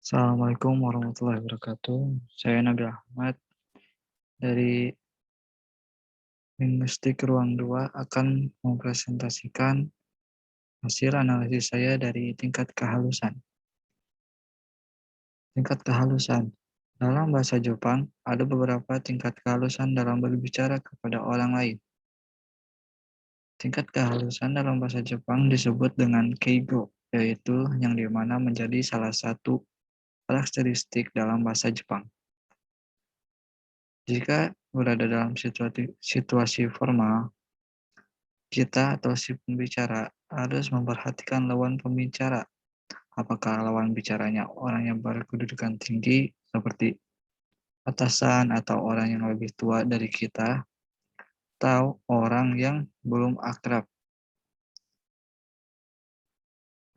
Assalamualaikum warahmatullahi wabarakatuh. Saya Nabil Ahmad dari Linguistik Ruang 2 akan mempresentasikan hasil analisis saya dari tingkat kehalusan. Tingkat kehalusan. Dalam bahasa Jepang, ada beberapa tingkat kehalusan dalam berbicara kepada orang lain. Tingkat kehalusan dalam bahasa Jepang disebut dengan keigo, yaitu yang dimana menjadi salah satu karakteristik dalam bahasa Jepang. Jika berada dalam situasi formal, kita atau si pembicara harus memperhatikan lawan pembicara. Apakah lawan bicaranya orang yang berkedudukan tinggi seperti atasan atau orang yang lebih tua dari kita atau orang yang belum akrab.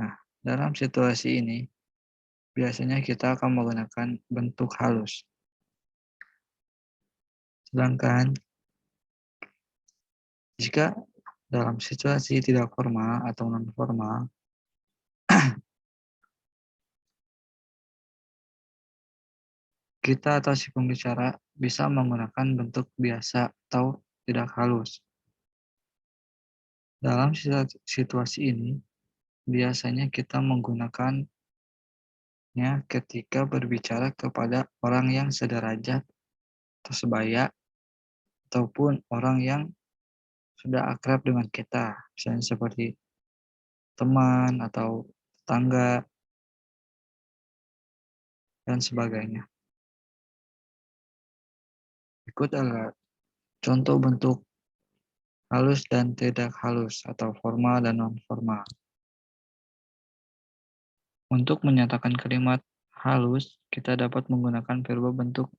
Nah, dalam situasi ini biasanya kita akan menggunakan bentuk halus. Sedangkan jika dalam situasi tidak formal atau non formal, kita atau si pembicara bisa menggunakan bentuk biasa atau tidak halus. Dalam situasi ini, biasanya kita menggunakannya ketika berbicara kepada orang yang sederajat atau sebaya, ataupun orang yang sudah akrab dengan kita, misalnya seperti teman atau tetangga, dan sebagainya. Berikut adalah contoh bentuk halus dan tidak halus, atau formal dan non-formal. Untuk menyatakan kalimat halus, kita dapat menggunakan verba bentuk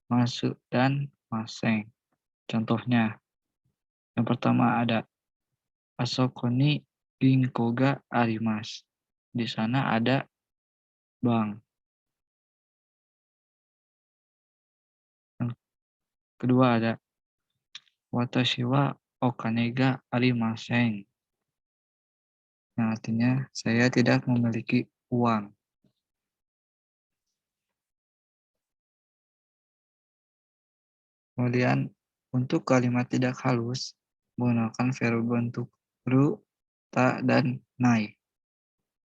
masuk dan maseng. Contohnya, yang pertama ada asoko ni ginko ga arimasu. Di sana ada bank. Yang kedua ada watashi wa okane ga arimasen. Yang artinya saya tidak memiliki uang. Kemudian untuk kalimat tidak halus menggunakan verba bentuk ru, ta, dan nai.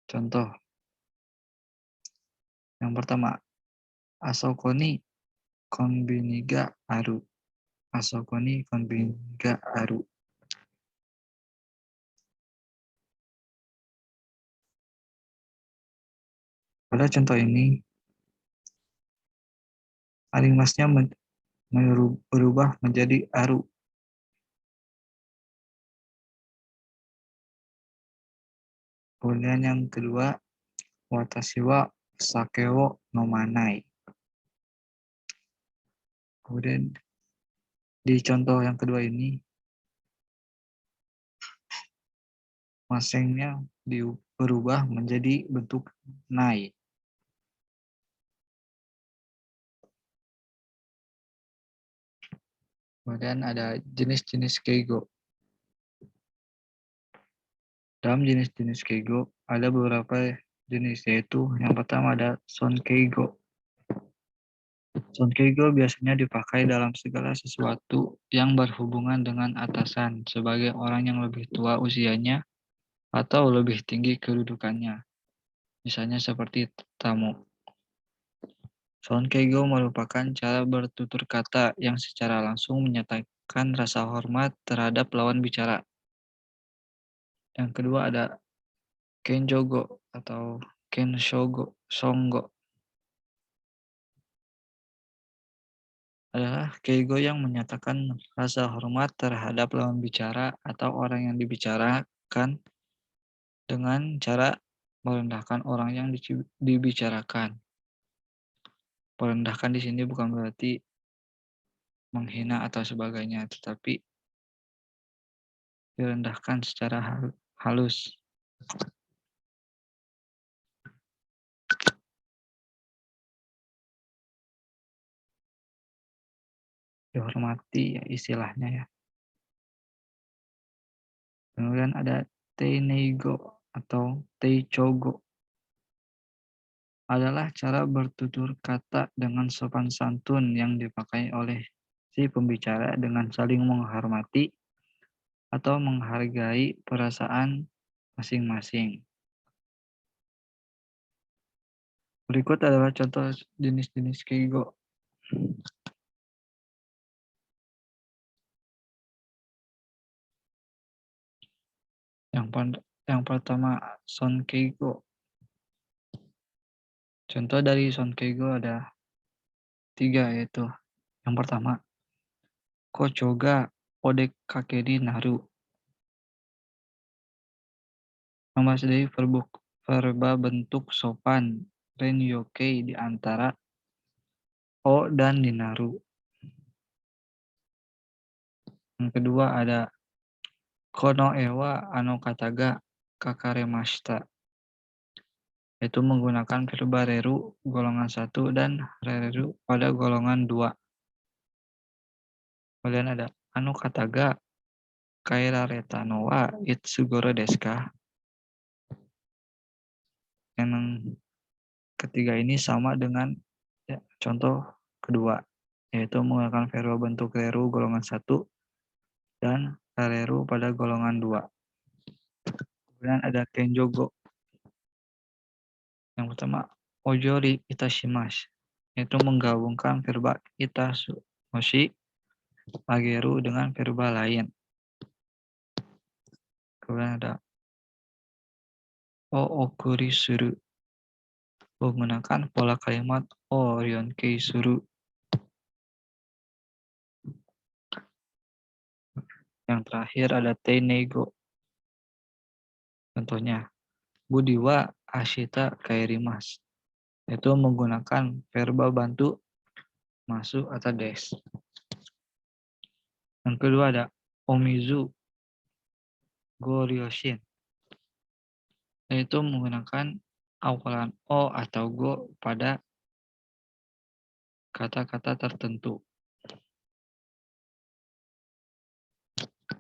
Contoh, yang pertama, asoko ni konbini ga aru. Asoko ni konbini ga aru. Pada contoh ini, arimasnya berubah menjadi aru. Kemudian yang kedua, watashi wa sake wo nomanai. Kemudian di contoh yang kedua ini, masengnya berubah menjadi bentuk nai. Kemudian ada jenis-jenis keigo. Dalam jenis-jenis keigo ada beberapa jenis, yaitu yang pertama ada sonkeigo. Sonkeigo biasanya dipakai dalam segala sesuatu yang berhubungan dengan atasan sebagai orang yang lebih tua usianya atau lebih tinggi kedudukannya. Misalnya seperti tamu. Sonkeigo merupakan cara bertutur kata yang secara langsung menyatakan rasa hormat terhadap lawan bicara. Yang kedua ada kenjogo atau kenshogo, songgo. Adalah keigo yang menyatakan rasa hormat terhadap lawan bicara atau orang yang dibicarakan dengan cara merendahkan orang yang dibicarakan. Merendahkan di sini bukan berarti menghina atau sebagainya, tetapi direndahkan secara halus. Dihormati ya istilahnya ya. Kemudian ada teineigo atau teichogo. adalah cara bertutur kata dengan sopan santun yang dipakai oleh si pembicara dengan saling menghormati atau menghargai perasaan masing-masing. Berikut adalah contoh jenis-jenis keigo. Yang pertama, sonkeigo. Contoh dari sonkeigo ada 3, yaitu yang pertama, kocho ga odekake ni naru. Memasdahi verba bentuk sopan renyoke di antara o dan ninaru. Yang kedua ada kono ewa ano kata ga kakaremashita, yaitu menggunakan verba reru golongan 1 dan rereru pada golongan 2. Kemudian ada ano kata ga kaerareta no wa itsugoro desu ka. Yang ketiga ini sama dengan contoh kedua, yaitu menggunakan verba bentuk reru golongan 1 dan reru pada golongan 2. Kemudian ada kenjogo. Yang pertama, ojori itashimasu, yaitu menggabungkan verba itamoshi ageru dengan verba lain. Kemudian ada o okuri suru, menggunakan pola kalimat o ryonkei suru. Yang terakhir ada teinego. Contohnya, Budi wa ashita kaerimasu, yaitu menggunakan verba bantu masuk atau des. Yang kedua ada omizu goryoshin, yaitu menggunakan awalan o atau go pada kata-kata tertentu.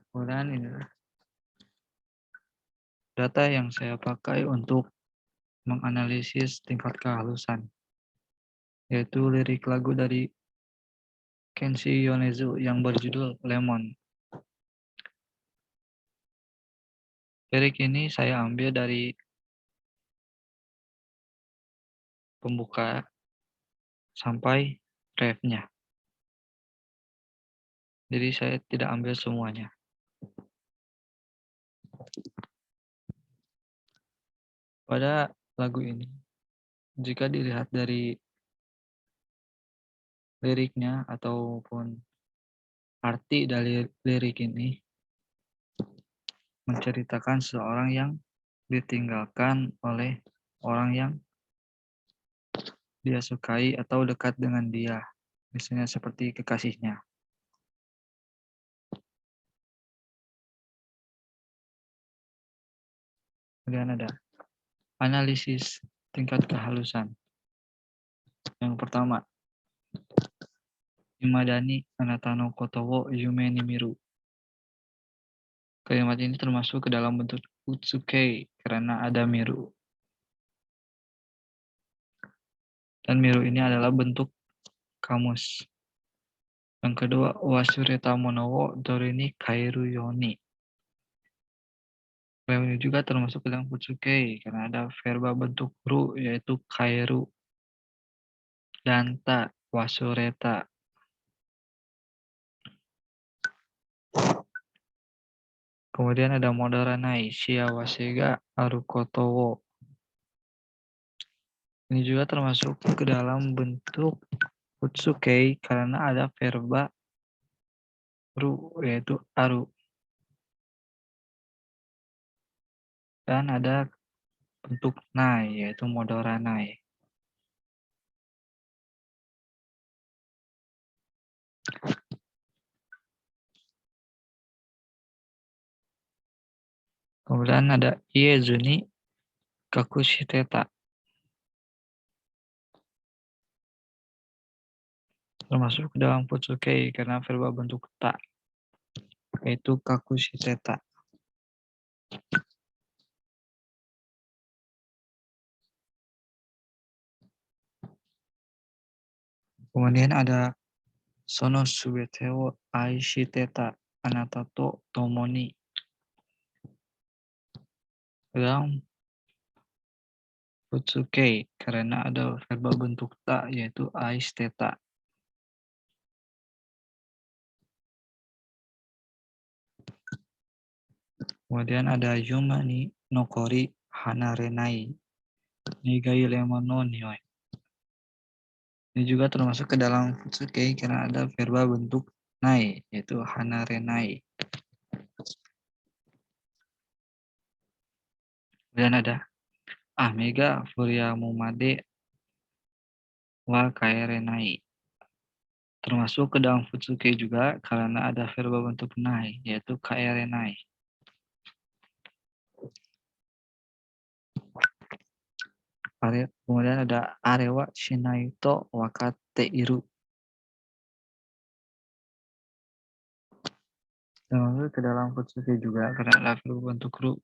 Kemudian inilah data yang saya pakai untuk menganalisis tingkat kehalusan, yaitu lirik lagu dari Kenshi Yonezu yang berjudul Lemon. Lirik ini saya ambil dari pembuka sampai refnya. Jadi saya tidak ambil semuanya. Pada lagu ini, jika dilihat dari liriknya ataupun arti dari lirik ini, menceritakan seorang yang ditinggalkan oleh orang yang dia sukai atau dekat dengan dia, misalnya seperti kekasihnya. Kemudian ada analisis tingkat kehalusan. Yang pertama, Imadani anata no koto wo yume ni miru. Kalimat ini termasuk ke dalam bentuk utsuke karena ada miru. Dan miru ini adalah bentuk kamus. Yang kedua, wasureta mono wo dori ni kaeru yoni. Kalimat ini juga termasuk ke dalam utsuke karena ada verba bentuk ru yaitu kaeru. Danta wasureta. Kemudian ada modaranai shiawase ga aru koto wo. Ini juga termasuk ke dalam bentuk utsuke karena ada verba ru yaitu aru. Dan ada bentuk nai yaitu modaranai. Kemudian ada iezuni kakushiteta. Termasuk ke dalam futsuke karena verba bentuk ta yaitu kakushiteta. Kemudian ada sono subeteo aishiteta anatato tomoni. Dalam Futsuke karena ada verba bentuk ta yaitu aishiteta. Kemudian ada Yuma ni nokori hanarenai nigai lemon no nioi. Ini juga termasuk ke dalam Futsuke karena ada verba bentuk nai yaitu hanarenai. Kemudian ada Mega Furiamumade wa kaerenai. Termasuk ke dalam Futsuke juga karena ada verba bentuk nai yaitu kaerenai. Kemudian ada arewa shinaito wakate iru. Termasuk ke dalam Futsuke juga karena ada verba bentuk ru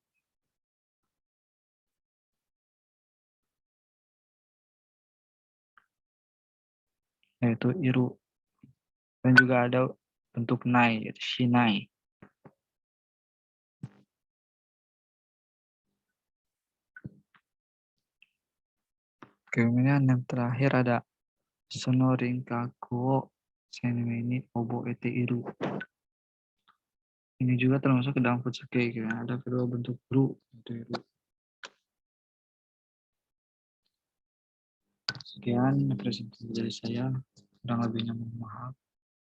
yaitu iru. Dan juga ada bentuk nai yaitu shinai. Kemudian yang terakhir ada sono rinkaku senmei obo ete iru. Ini juga termasuk ke dalam Futsuke karena ada verba bentuk ru yaitu iru. Sekian presentasi dari saya. Kurang lebihnya mohon maaf.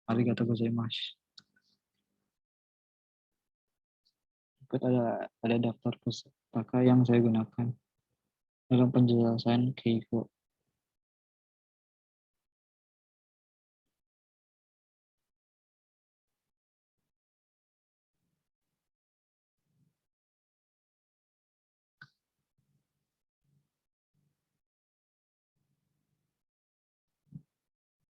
Arigatou gozaimasu. Ada daftar pustaka yang saya gunakan dalam penjelasan Keiko.